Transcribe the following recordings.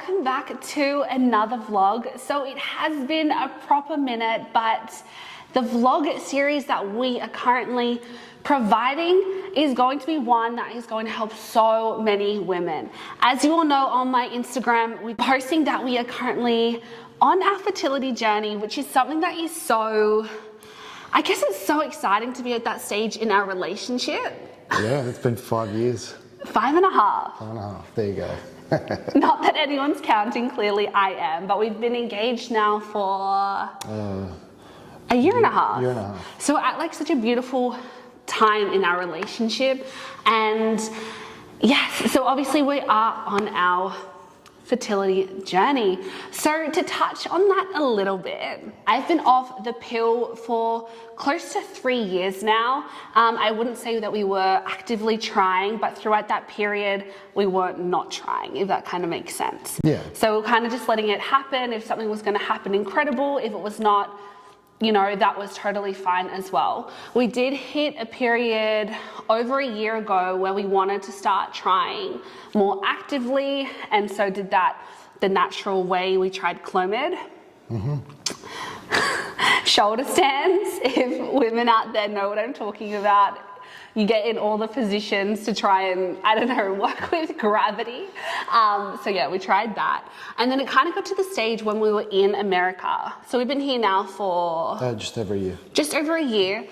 welcome back to another vlog. So it has been a proper minute, but the vlog series that we are currently providing is going to be one that is going to help so many women. As you all know, on my Instagram, we're posting that we are currently on our fertility journey, which is something that is so, I guess it's so exciting to be at that stage in our relationship. Yeah, it's been 5 years. 5.5. 5.5, there you go. Not that anyone's counting, clearly I am, but we've been engaged now for a year and a half. Year and a half. So at like such a beautiful time in our relationship. And yes, so obviously we are on our fertility journey. So to touch on that a little bit, I've been off the pill for close to 3 years now. I wouldn't say that we were actively trying, but throughout that period, we weren't not trying, if that kind of makes sense. Yeah. So kind of just letting it happen. If something was going to happen, incredible. If it was not, you know, that was totally fine as well. We did hit a period over a year ago where we wanted to start trying more actively, and so did that the natural way. We tried Clomid. Shoulder stands, if women out there know what I'm talking about. You get in all the positions to try and, I don't know, work with gravity. So yeah, we tried that. And then it kind of got to the stage when we were in America. So we've been here now for... just over a year. Just over a year.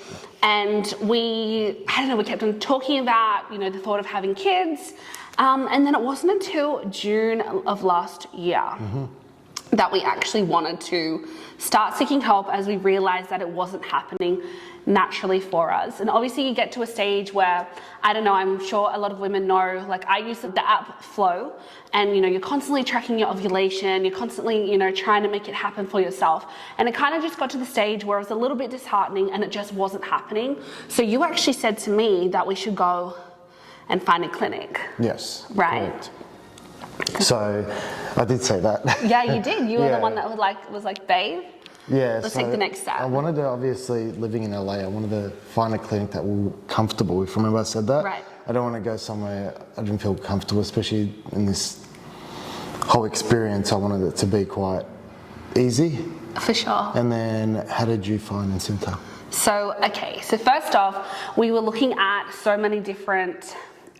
And we kept on talking about, you know, the thought of having kids. And then it wasn't until June of last year that we actually wanted to start seeking help, as we realized that it wasn't happening naturally for us. And obviously you get to a stage where, I don't know, I'm sure a lot of women know, like I use the app Flow, and you know, you're constantly tracking your ovulation, you're constantly, you know, trying to make it happen for yourself. And it kind of just got to the stage where it was a little bit disheartening and it just wasn't happening. So you actually said to me that we should go and find a clinic. Yes. Right. Correct. So I did say that. Yeah, you did. You were the one that was like, babe, yeah, let's take the next step. I wanted to, obviously, living in LA, I wanted to find a clinic that we were comfortable with. Remember I said that? Right. I don't want to go somewhere I didn't feel comfortable, especially in this whole experience. I wanted it to be quite easy. For sure. And then how did you find Incinta? So, okay, so first off, we were looking at so many different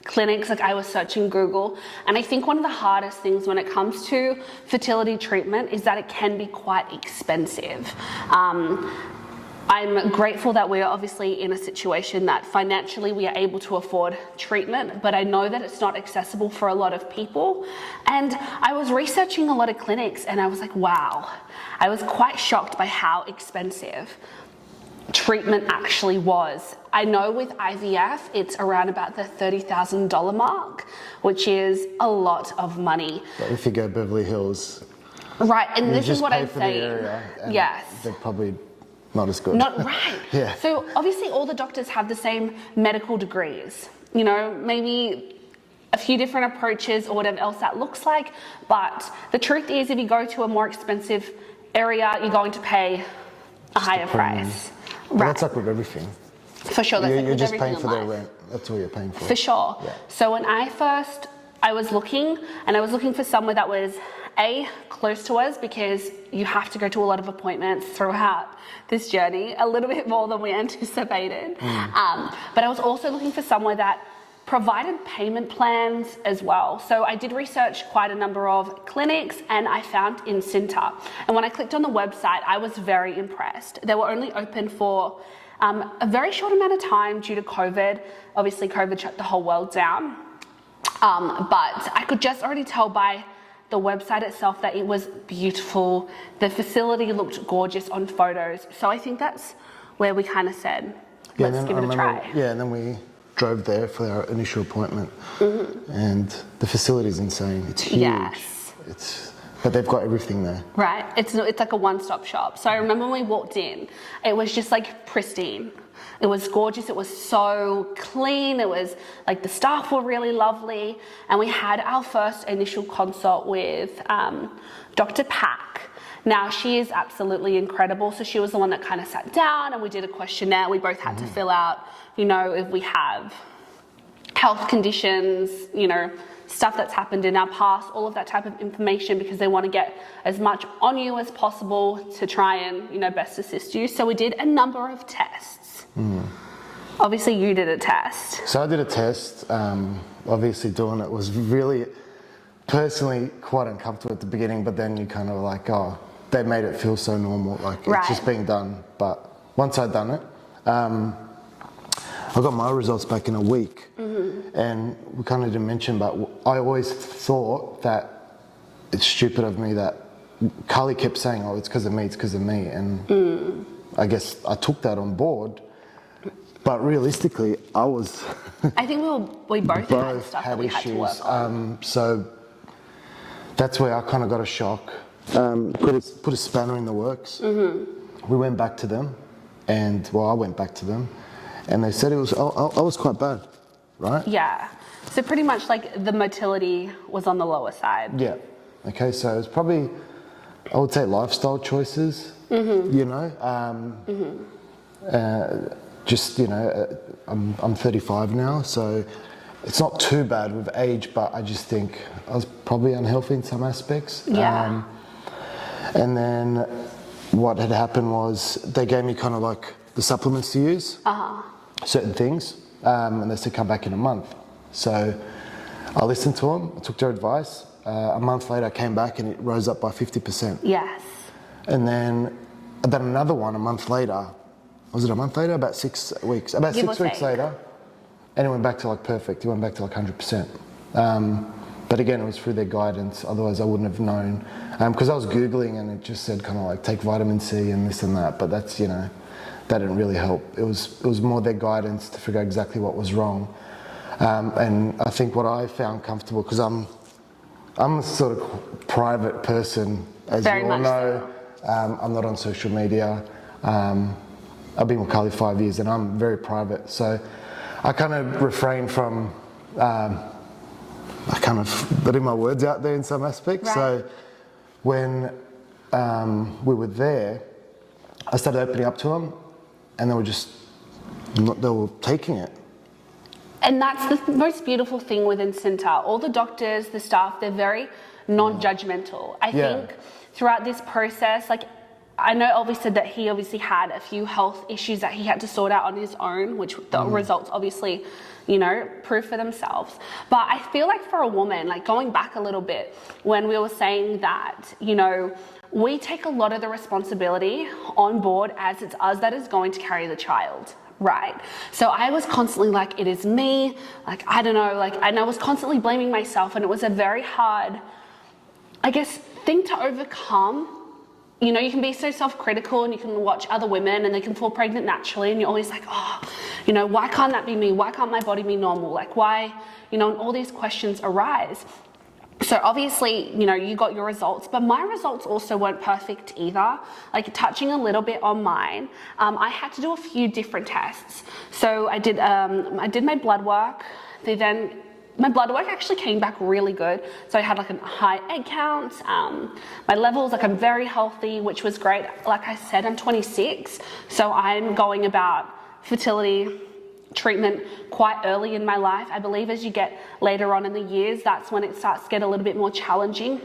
clinics. Like I was searching Google, and I think one of the hardest things when it comes to fertility treatment is that it can be quite expensive. I'm grateful that we are obviously in a situation that financially we are able to afford treatment, but I know that it's not accessible for a lot of people. And I was researching a lot of clinics and I was like, wow, I was quite shocked by how expensive treatment actually was. I know with IVF, it's around about the $30,000 mark, which is a lot of money. But if you go Beverly Hills, right, and this is what I'm saying. Area, yes, they're probably not as good. Not right. Yeah. So obviously, all the doctors have the same medical degrees. You know, maybe a few different approaches or whatever else that looks like. But the truth is, if you go to a more expensive area, you're going to pay a higher price. Well, right. that's like with everything. For sure, that's you're like just paying for their life. rent. That's all you're paying for. For sure. Yeah. So when I was looking, and I was looking for somewhere that was close to us, because you have to go to a lot of appointments throughout this journey, a little bit more than we anticipated. But I was also looking for somewhere that provided payment plans as well. So I did research quite a number of clinics, and I found Incinta. And when I clicked on the website, I was very impressed. They were only open for a very short amount of time due to COVID. Obviously, COVID shut the whole world down. But I could just already tell by the website itself that it was beautiful. The facility looked gorgeous on photos. So I think that's where we kind of said, let's give it a try. Yeah, and then we drove there for our initial appointment, and the facility's insane. It's huge. Yes. But they've got everything there. Right. It's like a one-stop shop. So I remember when we walked in, it was just like pristine. It was gorgeous. It was so clean. It was like the staff were really lovely. And we had our first initial consult with Dr. Pack. Now, she is absolutely incredible. So she was the one that kind of sat down and we did a questionnaire. We both had to fill out, you know, if we have health conditions, you know, stuff that's happened in our past, all of that type of information, because they want to get as much on you as possible to try and, you know, best assist you. So we did a number of tests. Obviously you did a test. So I did a test. Obviously doing it was really, personally, quite uncomfortable at the beginning, but then you kind of like, oh, they made it feel so normal, like it's just being done. But once I'd done it, I got my results back in a week. And we kind of didn't mention, but I always thought that it's stupid of me that Carly kept saying, oh, it's because of me, it's because of me. And I guess I took that on board. But realistically, I was... I think we both had stuff had that we issues. had to work on. So that's where I kind of got a shock. Put a spanner in the works. We went back to them, and I went back to them, and they said it was. I was quite bad, right? Yeah. So pretty much like the motility was on the lower side. Yeah. Okay. So it's probably, I would say, lifestyle choices. You know. Just, you know, I'm 35 now, so it's not too bad with age, but I just think I was probably unhealthy in some aspects. Yeah. And then what had happened was they gave me kind of like the supplements to use, certain things, and they said come back in a month. So I listened to them, I took their advice. A month later I came back and it rose up by 50%. Yes. And then another one a month later. Was it a month later? About 6 weeks. About Give 6 or weeks take. later, and it went back to like perfect. It went back to like 100%. But again, it was through their guidance. Otherwise, I wouldn't have known. Because I was Googling and it just said kind of like take vitamin C and this and that. But that's, you know, that didn't really help. It was more their guidance to figure out exactly what was wrong. And I think what I found comfortable, because I'm a sort of private person, as Very you all much know. I'm not on social media. I've been with Carly 5 years and I'm very private, so I kind of refrain from kind of letting my words out there in some aspects. Right. So when we were there, I started opening up to them and they were taking it. And that's the most beautiful thing within Cinta. All the doctors, the staff, they're very non-judgmental. I think throughout this process, like, I know Elvis said that he obviously had a few health issues that he had to sort out on his own, which the results obviously, you know, prove for themselves. But I feel like for a woman, like going back a little bit, when we were saying that, you know, we take a lot of the responsibility on board as it's us that is going to carry the child. Right. So I was constantly like, it is me, like, I don't know, like, and I was constantly blaming myself, and it was a very hard, I guess, thing to overcome. You know, you can be so self-critical and you can watch other women and they can fall pregnant naturally, and you're always like, oh, you know, why can't that be me? Why can't my body be normal? Like, why, you know, and all these questions arise. So obviously, you know, you got your results, but my results also weren't perfect either. Like, touching a little bit on mine, I had to do a few different tests. So I did my blood work. My blood work actually came back really good. So I had like a high egg count, my levels, like I'm very healthy, which was great. Like I said, I'm 26, so I'm going about fertility treatment quite early in my life. I believe as you get later on in the years, that's when it starts to get a little bit more challenging.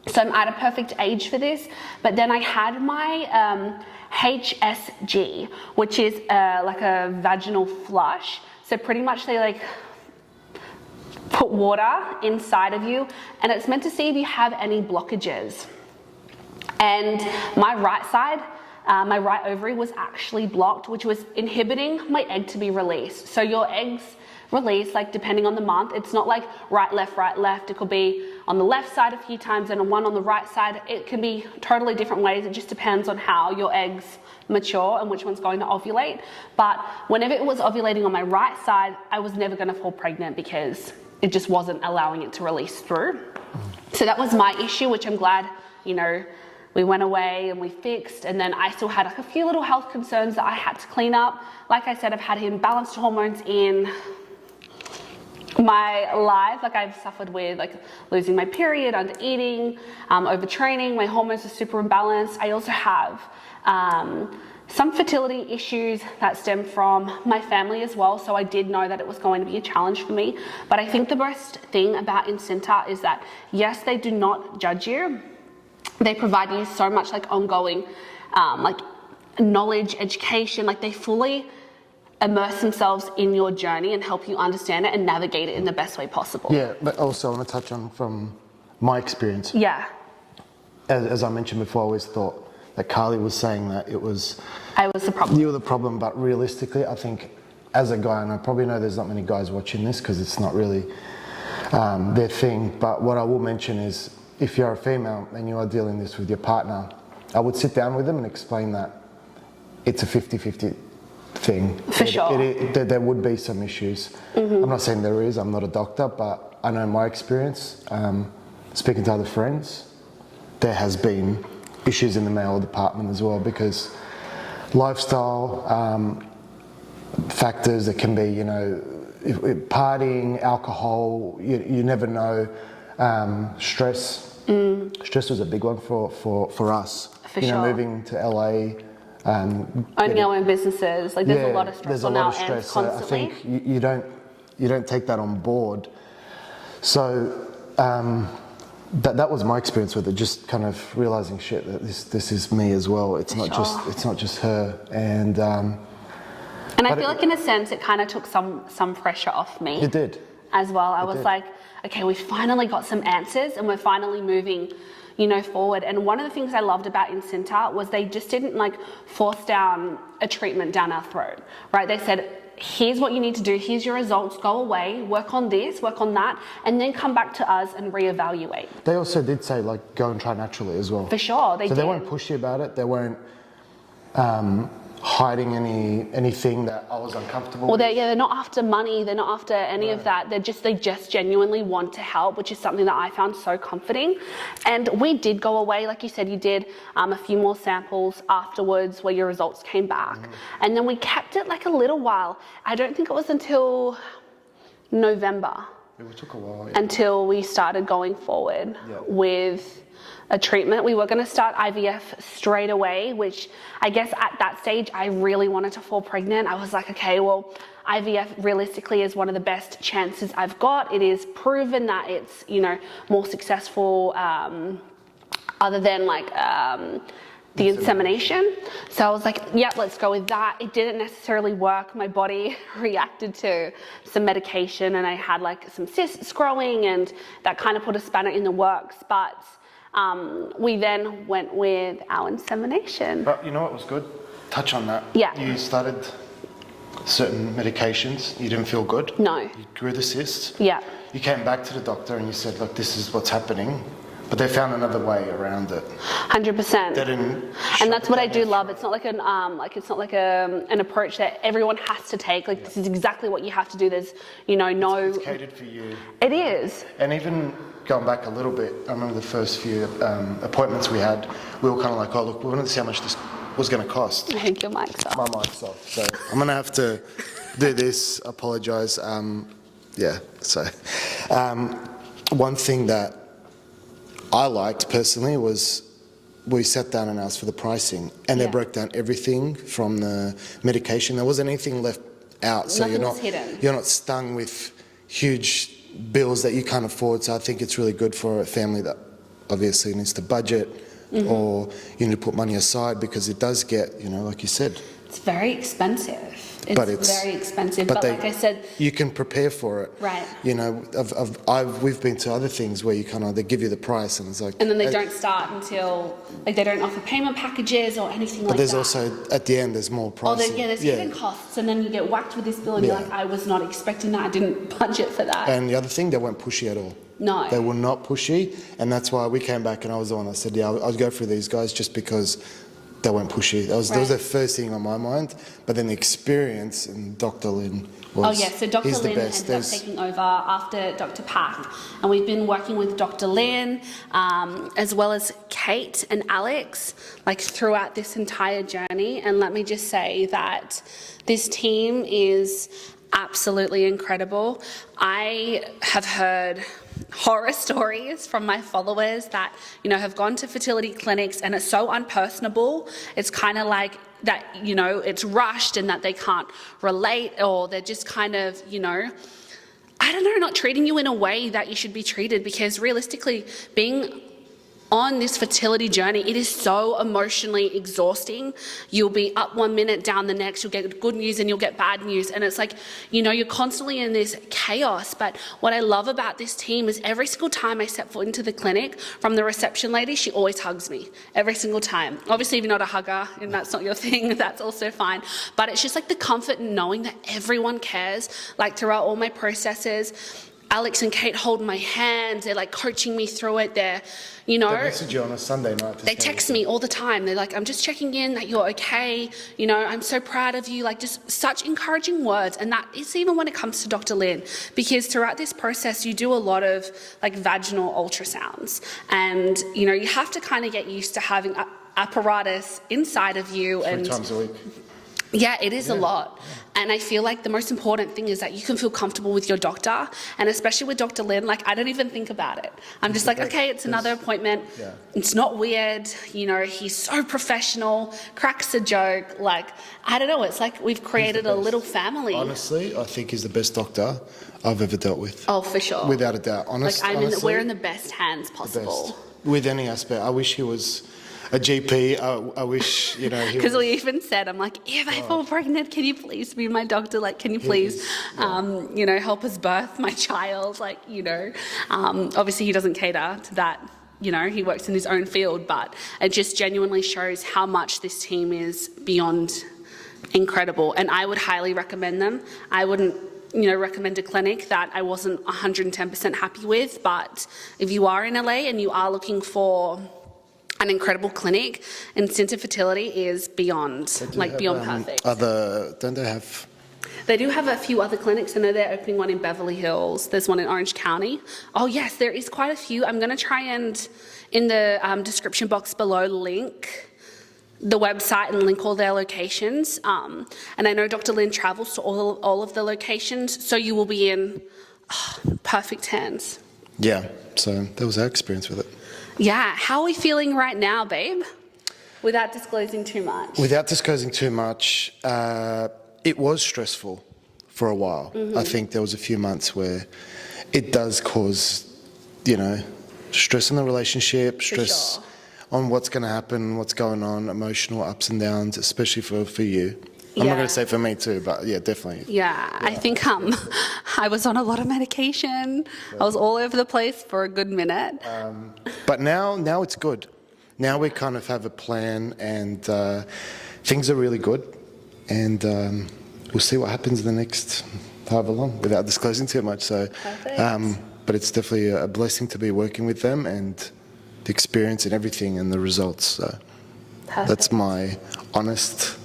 So I'm at a perfect age for this. But then I had my HSG, which is like a vaginal flush. So pretty much they like put water inside of you, and it's meant to see if you have any blockages. And my right side, my right ovary was actually blocked, which was inhibiting my egg to be released. So your eggs release, like depending on the month, it's not like right, left. It could be on the left side a few times and one on the right side. It can be totally different ways. It just depends on how your eggs mature and which one's going to ovulate. But whenever it was ovulating on my right side, I was never going to fall pregnant because it just wasn't allowing it to release through. So that was my issue, which I'm glad, you know, we went away and we fixed. And then I still had like a few little health concerns that I had to clean up. Like I said, I've had imbalanced hormones in my life. Like I've suffered with like losing my period, under eating, overtraining. My hormones are super imbalanced. I also have some fertility issues that stem from my family as well. So I did know that it was going to be a challenge for me. But I think the best thing about Incinta is that, yes, they do not judge you. They provide you so much like ongoing, like knowledge, education, like they fully immerse themselves in your journey and help you understand it and navigate it in the best way possible. Yeah, but also I want to touch on from my experience. Yeah. As I mentioned before, I always thought that Carly was saying that I was the problem. You were the problem, but realistically, I think as a guy, and I probably know there's not many guys watching this because it's not really their thing, but what I will mention is if you're a female and you are dealing this with your partner, I would sit down with them and explain that it's a 50-50 thing. For sure. There would be some issues. I'm not saying there is, I'm not a doctor, but I know my experience, speaking to other friends, there has been issues in the male department as well because lifestyle factors that can be, you know, partying, alcohol, you never know, stress. Stress was a big one for us. For you know, sure. moving to LA. Owning our own businesses, like there's a lot of stress on our ends constantly. So I think you don't take that on board. So that was my experience with it. Just kind of realizing shit that this is me as well. It's not just her. And I feel like in a sense it kind of took some pressure off me. It did. As well. I was like, okay, we finally got some answers and we're finally moving, you know, forward. And one of the things I loved about Incinta was they just didn't like force down a treatment down our throat, right? They said, here's what you need to do, here's your results, go away, work on this, work on that, and then come back to us and reevaluate. They also did say like go and try naturally as well. For sure, they did. So they weren't pushy about it. They weren't hiding anything that I was uncomfortable with. They're not after money, they're not after any of that. They just genuinely want to help, which is something that I found so comforting. And we did go away, like you said, you did a few more samples afterwards where your results came back. And then we kept it like a little while. I don't think it was until November. It took a while. Yeah. Until we started going forward with a treatment. We were going to start IVF straight away, which I guess at that stage I really wanted to fall pregnant. I was like, okay, well, IVF realistically is one of the best chances I've got. It is proven that it's, you know, more successful other than like the insemination. So I was like, yeah, let's go with that. It didn't necessarily work. My body reacted to some medication and I had like some cysts growing and that kind of put a spanner in the works. But we then went with our insemination. But you know what was good? Touch on that. Yeah. You started certain medications. You didn't feel good. No. You grew the cysts. Yeah. You came back to the doctor and you said, look, this is what's happening. But they found another way around it. 100%. They didn't. And that's what I do love. It's not like an approach that everyone has to take. Like this is exactly what you have to do. There's, you know, It's catered for you. It is. And even going back a little bit, I remember the first few appointments we had, we were kind of like, oh look, we wanted to see how much this was going to cost. I think your mic's off. My mic's off. So I'm going to have to do this. Apologise. So one thing that I liked personally was we sat down and asked for the pricing and they broke down everything from the medication. There wasn't anything left out, so you're not stung with huge bills that you can't afford. So I think it's really good for a family that obviously needs to budget or you need to put money aside because it does get, you know, like you said. It's very expensive. It's very expensive, but like I said, you can prepare for it. Right. You know, we've been to other things where you kind of, they give you the price and it's like. And then they don't start until, like they don't offer payment packages or anything like that. But there's also, at the end, there's more pricing. There's hidden costs and then you get whacked with this bill and you're like, I was not expecting that, I didn't budget for that. And the other thing, they weren't pushy at all. No. They were not pushy, and that's why we came back and I was the one that said, I'd go for these guys just because they weren't pushy. That was the first thing on my mind. But then the experience and Dr. Lynn was, so Dr. Lynn ended up taking over after Dr. Pack. And we've been working with Dr. Lynn, as well as Kate and Alex, like throughout this entire journey. And let me just say that this team is absolutely incredible. I have heard horror stories from my followers that, you know, have gone to fertility clinics and it's so unpersonable. It's kind of like that, you know, it's rushed and that they can't relate, or they're just kind of, you know, I don't know, not treating you in a way that you should be treated, because realistically, being on this fertility journey, it is so emotionally exhausting. You'll be up one minute, down the next, you'll get good news and you'll get bad news. And it's like, you know, you're constantly in this chaos. But what I love about this team is every single time I step foot into the clinic, from the reception lady, she always hugs me, every single time. Obviously, if you're not a hugger and that's not your thing, that's also fine. But it's just like the comfort in knowing that everyone cares. Like throughout all my processes, Alex and Kate hold my hand, they're like coaching me through it, they're, you know. They message you on a Sunday night. They text me all the time, they're like, I'm just checking in that you're okay, you know, I'm so proud of you, like just such encouraging words. And that is even when it comes to Dr. Lynn, because throughout this process you do a lot of like vaginal ultrasounds, and you know, you have to kind of get used to having apparatus inside of you. 3 times a week. Yeah, it is a lot. And I feel like the most important thing is that you can feel comfortable with your doctor, and especially with Dr. Lynn, like I don't even think about it. I'm just like, okay, it's another appointment. Yeah. It's not weird. You know, he's so professional, cracks a joke. Like, I don't know, it's like we've created a little family. Honestly, I think he's the best doctor I've ever dealt with. Oh, for sure. Without a doubt. Like, we're in the best hands possible. Best. With any aspect. I wish he was a GP. I wish, you know, because we even said, I'm like, if I fall pregnant, can you please be my doctor? Like, can you please, you know, help us birth my child? Like, you know, obviously he doesn't cater to that. You know, he works in his own field, but it just genuinely shows how much this team is beyond incredible. And I would highly recommend them. I wouldn't, you know, recommend a clinic that I wasn't 110% happy with. But if you are in LA and you are looking for an incredible clinic, Incentive Fertility is beyond, like beyond perfect. Don't they have? They do have a few other clinics. I know they're opening one in Beverly Hills. There's one in Orange County. Oh yes, there is quite a few. I'm going to try and, in the description box below, link the website and link all their locations. And I know Dr. Lynn travels to all of the locations, so you will be in perfect hands. Yeah, so that was our experience with it. Yeah, how are we feeling right now, babe? Without disclosing too much. Without disclosing too much, it was stressful for a while. Mm-hmm. I think there was a few months where it does cause, you know, stress in the relationship, stress on what's going to happen, what's going on, emotional ups and downs, especially for you. I'm not going to say for me too, but yeah, definitely. Yeah, I think I was on a lot of medication. I was all over the place for a good minute. But now it's good. Now we kind of have a plan, and things are really good. And we'll see what happens in the next however long, without disclosing too much. So, but it's definitely a blessing to be working with them, and the experience and everything and the results. So that's my honest.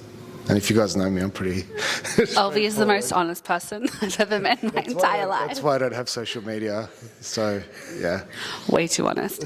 And if you guys know me, I'm pretty... Ovi is the most honest person I've ever met in my entire life. That's why I don't have social media. So, yeah. Way too honest.